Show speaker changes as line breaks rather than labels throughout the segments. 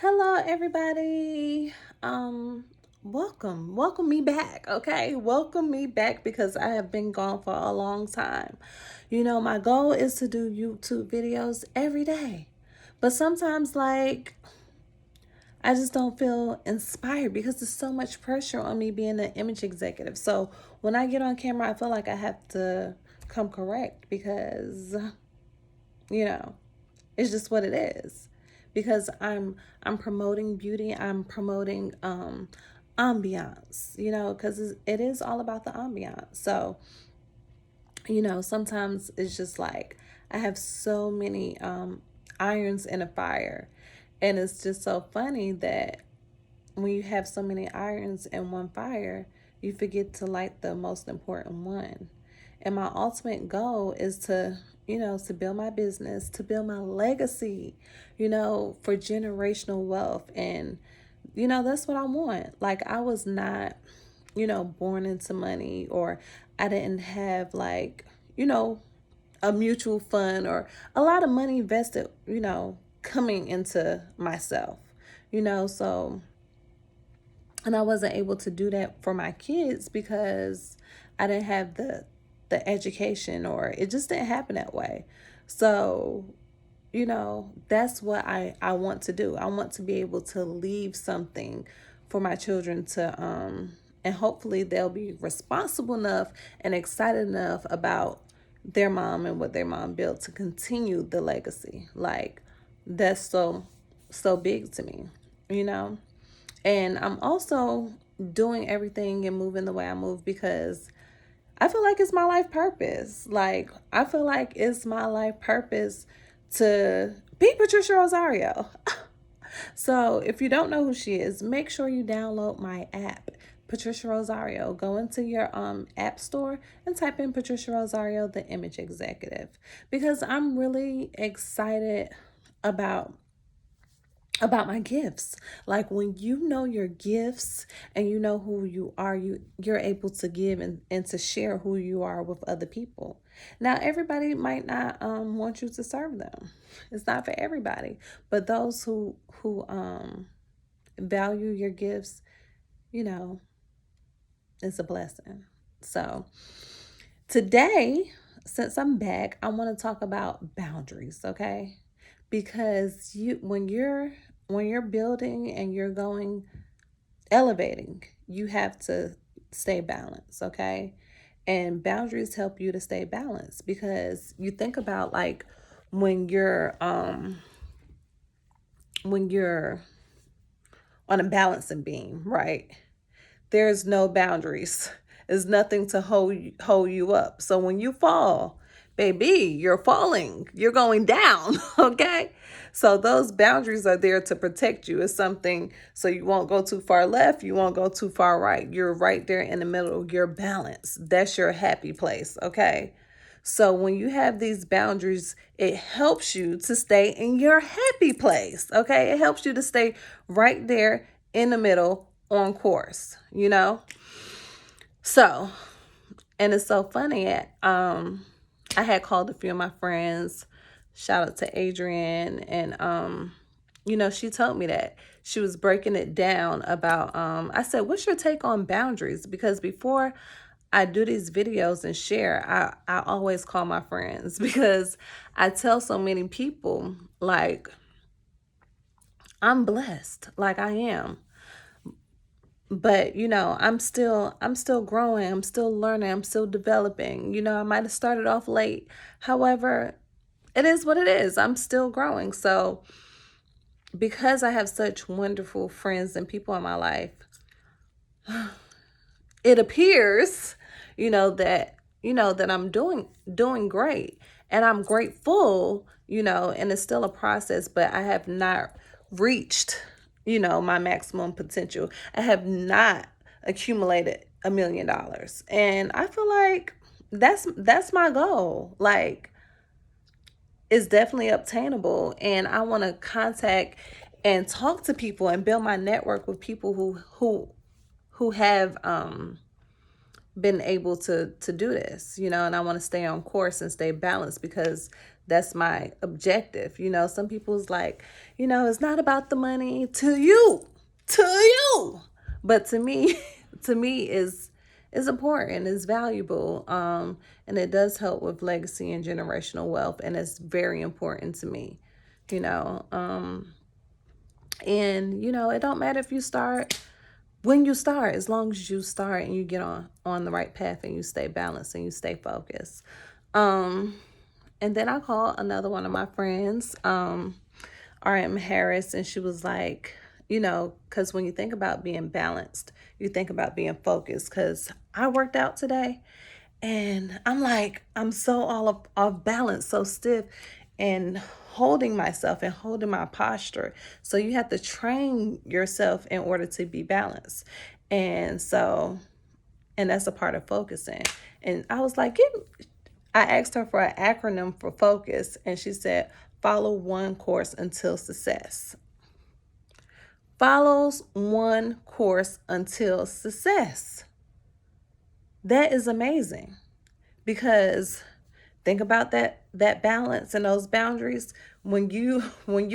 Hello, everybody. Um, welcome me back. Okay, welcome me back because I have been gone for a long time. My goal is to do YouTube videos every day, but sometimes, I just don't feel inspired because there's so much pressure on me being an image executive. So when I get on camera, I feel like I have to come correct because you know it's just what it is. Because I'm promoting beauty, I'm promoting ambiance, because it is all about the ambiance. So, sometimes it's just like I have so many irons in a fire. And it's just so funny that when you have so many irons in one fire, you forget to light the most important one. And my ultimate goal is to build my business, to build my legacy, for generational wealth. And, that's what I want. Like, I was not, born into money, or I didn't have, you know, a mutual fund or a lot of money invested, coming into myself, so and I wasn't able to do that for my kids because I didn't have the education, or it just didn't happen that way. So, that's what I want to do. I want to be able to leave something for my children to and hopefully they'll be responsible enough and excited enough about their mom and what their mom built to continue the legacy. Like, that's so big to me, you know? And I'm also doing everything and moving the way I move because I feel like it's my life purpose. Like, I feel like it's my life purpose to be Patricia Rosario. So, if you don't know who she is, make sure you download my app, Patricia Rosario. Go into your app store and type in Patricia Rosario, the image executive, because I'm really excited about my gifts. Like, when you know your gifts and you know who you are, you're able to give and to share who you are with other people. Now, everybody might not want you to serve them. It's not for everybody, but those who value your gifts, you know it's a blessing. So today, since I'm back, I want to talk about boundaries, okay? Because when you're building and you're going elevating, you have to stay balanced, okay? And boundaries help you to stay balanced because you think about, like, when you're on a balancing beam, right? There's no boundaries. There's nothing to hold you up. So when you fall, baby, you're falling. You're going down, okay? So those boundaries are there to protect you. It's something so you won't go too far left, you won't go too far right. You're right there in the middle. You're balanced. That's your happy place, okay? So when you have these boundaries, it helps you to stay in your happy place, okay? It helps you to stay right there in the middle on course. So, and it's so funny. I had called a few of my friends. Shout out to Adrienne, and she told me that she was breaking it down about. I said, "What's your take on boundaries?" Because before I do these videos and share, I always call my friends because I tell so many people, like, I'm blessed, like I am. But I'm still growing, I'm still learning, I'm still developing. I might have started off late. However, it is what it is. I'm still growing. So because I have such wonderful friends and people in my life, it appears, that I'm doing great, and I'm grateful, and it's still a process, but I have not reached, my maximum potential. I have not accumulated $1 million. And I feel like that's my goal. Like, it's definitely obtainable, and I want to contact and talk to people and build my network with people who have been able to do this, and I want to stay on course and stay balanced because That's my objective. You know, some people's like, it's not about the money to you. But to me, to me is important, is valuable. And it does help with legacy and generational wealth. And it's very important to me, you know. And it don't matter if you start when you start, as long as you start and you get on the right path and you stay balanced and you stay focused. um and then I called another one of my friends, RM Harris, and she was like, because when you think about being balanced, you think about being focused. Because I worked out today, and I'm like, I'm so off balance, so stiff, and holding myself and holding my posture. So you have to train yourself in order to be balanced. And so, and that's a part of focusing. And I was like, I asked her for an acronym for focus, and she said, follow one course until success. Follows one course until success. That is amazing, because think about that balance and those boundaries. When you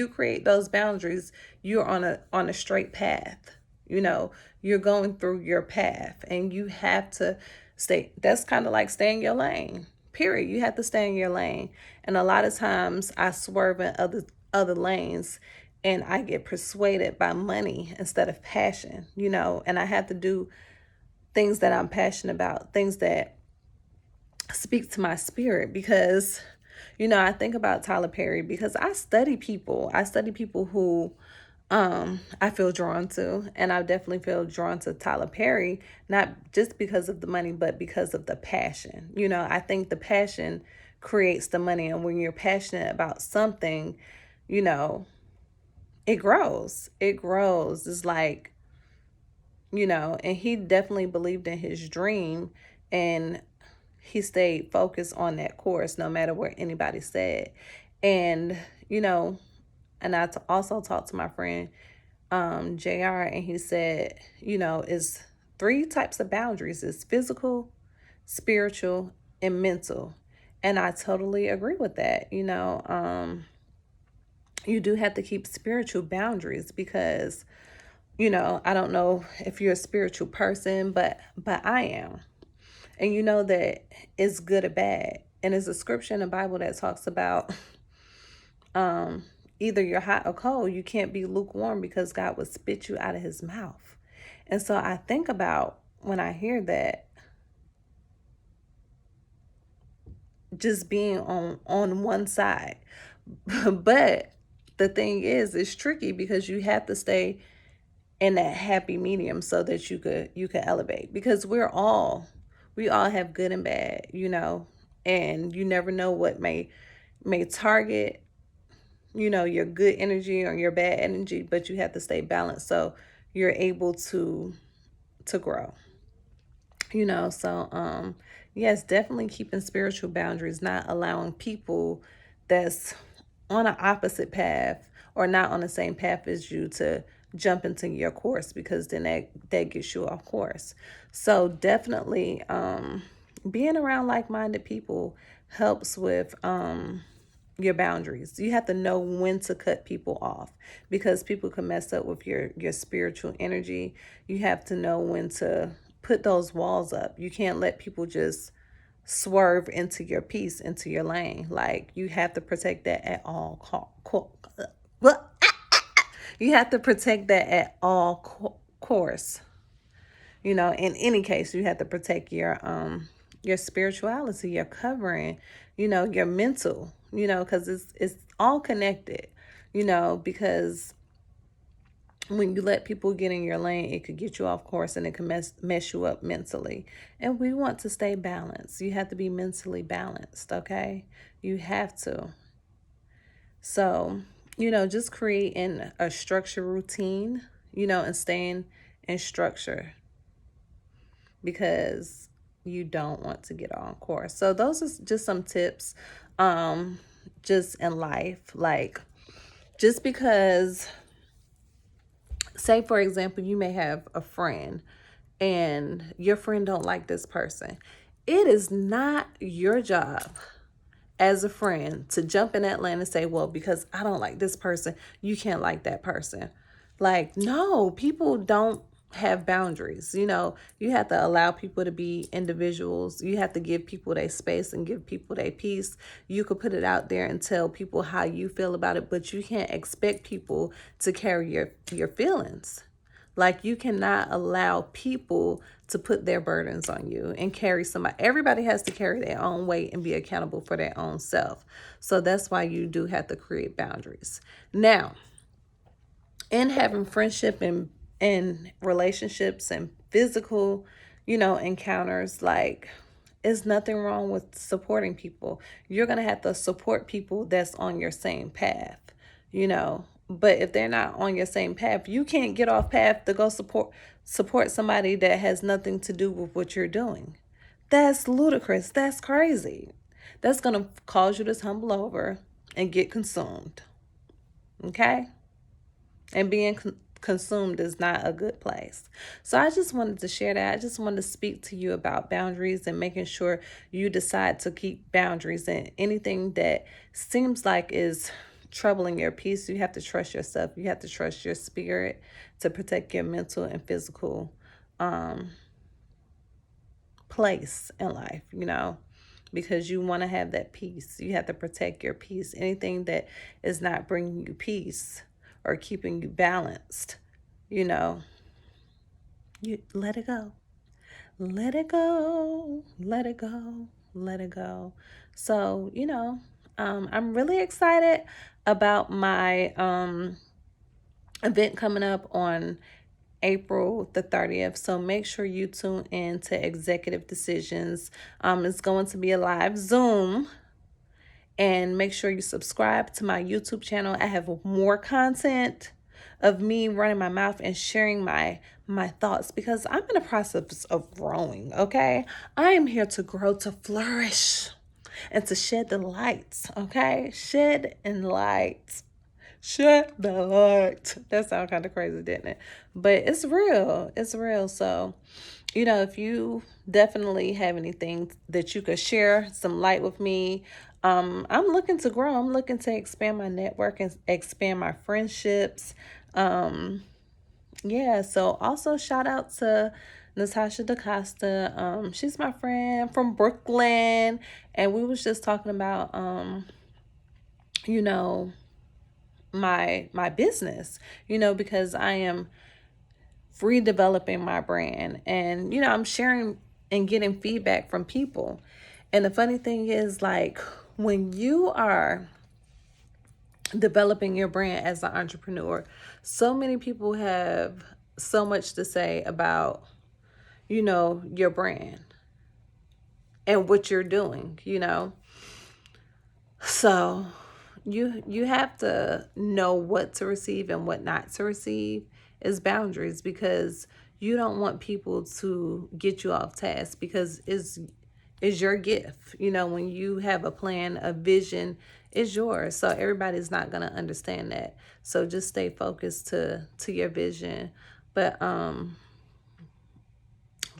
create those boundaries, you're on a straight path. You're going through your path, and you have to stay. That's kind of like stay in your lane, period. You have to stay in your lane. And a lot of times I swerve in other lanes, and I get persuaded by money instead of passion. And I have to do things that I'm passionate about, things that speak to my spirit. Because I think about Tyler Perry, because I study people who I feel drawn to. And I definitely feel drawn to Tyler Perry, not just because of the money, but because of the passion. I think the passion creates the money. And when you're passionate about something, you know it grows. It's like, and he definitely believed in his dream, and he stayed focused on that course no matter what anybody said. And, and also talked to my friend, JR, and he said, is three types of boundaries: is physical, spiritual, and mental. And I totally agree with that. You do have to keep spiritual boundaries, because I don't know if you're a spiritual person, but I am. And you know that it's good or bad. And there's a scripture in the Bible that talks about either you're hot or cold. You can't be lukewarm, because God will spit you out of his mouth. And so I think about, when I hear that, just being on one side. But the thing is, it's tricky, because you have to stay in that happy medium so that you could elevate. Because we all have good and bad, and you never know what may target, your good energy or your bad energy. But you have to stay balanced so you're able to grow. So yes, definitely keeping spiritual boundaries, not allowing people that's on an opposite path or not on the same path as you to jump into your course, because then that gets you off course. So definitely being around like-minded people helps with your boundaries. You have to know when to cut people off, because people can mess up with your spiritual energy. You have to know when to put those walls up. You can't let people just swerve into your peace, into your lane. Like, you have to protect that at all you have to protect that at all course. In any case, you have to protect your spirituality, your covering, your mental, because it's all connected. Because when you let people get in your lane, it could get you off course, and it can mess you up mentally. And we want to stay balanced. You have to be mentally balanced, okay? You have to. So, just creating a structure routine, and staying in structure, because you don't want to get on course. So those are just some tips, just in life. Like, just because, say for example, you may have a friend, and your friend don't like this person. It is not your job as a friend to jump in that lane and say, well, because I don't like this person, you can't like that person. Like, no, people don't have boundaries. You know, you have to allow people to be individuals. You have to give people their space and give people their peace. You could put it out there and tell people how you feel about it, but you can't expect people to carry your feelings. Like, you cannot allow people to put their burdens on you and carry somebody. Everybody has to carry their own weight and be accountable for their own self. So that's why you do have to create boundaries. Now, in having friendship and relationships and physical, encounters, like, there's nothing wrong with supporting people. You're going to have to support people that's on your same path, but if they're not on your same path, you can't get off path to go support somebody that has nothing to do with what you're doing. That's ludicrous. That's crazy. That's going to cause you to tumble over and get consumed. Okay? And being consumed is not a good place. So I just wanted to share that. I just wanted to speak to you about boundaries and making sure you decide to keep boundaries, and anything that seems like is troubling your peace, you have to trust yourself. You have to trust your spirit to protect your mental and physical place in life, because you want to have that peace. You have to protect your peace. Anything that is not bringing you peace or keeping you balanced, you let it go. Let it go. Let it go. Let it go. So, I'm really excited about my event coming up on April the 30th. So make sure you tune in to Executive Decisions. It's going to be a live Zoom. And make sure you subscribe to my YouTube channel. I have more content of me running my mouth and sharing my thoughts, because I'm in a process of growing, okay? I am here to grow, to flourish, and to shed the lights, okay? Shed and light. Shed the light. That sounded kind of crazy, didn't it? But it's real. It's real. So, if you definitely have anything that you could share some light with me, I'm looking to grow. I'm looking to expand my network and expand my friendships. Yeah, so also shout out to Natasha DaCosta. She's my friend from Brooklyn, and we was just talking about you know, my business, because I am redeveloping my brand, and I'm sharing and getting feedback from people. And the funny thing is, like, when you are developing your brand as an entrepreneur, so many people have so much to say about your brand and what you're doing. So you have to know what to receive and what not to receive is boundaries, because you don't want people to get you off task, because it's your gift. When you have a plan, a vision, is yours. So everybody's not going to understand that. So just stay focused to your vision. But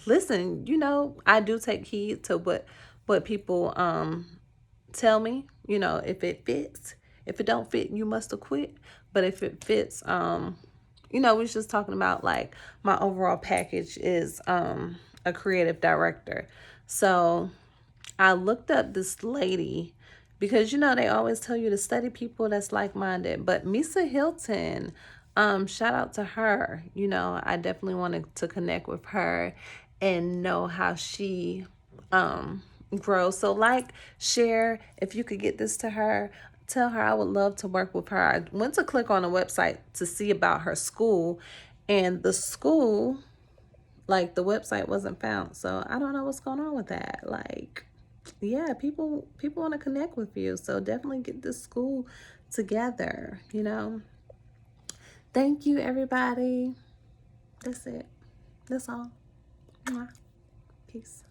listen, I do take heed to what people tell me. If it fits. If it don't fit, you must have quit. But if it fits, we was just talking about, like, my overall package is a creative director. So I looked up this lady, because they always tell you to study people that's like-minded. But Misa Hilton, shout out to her. I definitely wanted to connect with her and know how she grow. So, like, share, if you could get this to her, tell her I would love to work with her. I went to click on a website to see about her school, and the school, like, the website wasn't found. So I don't know what's going on with that. Like, yeah, people want to connect with you. So definitely get this school together. Thank you, everybody. That's it. That's all. Mwah. Peace.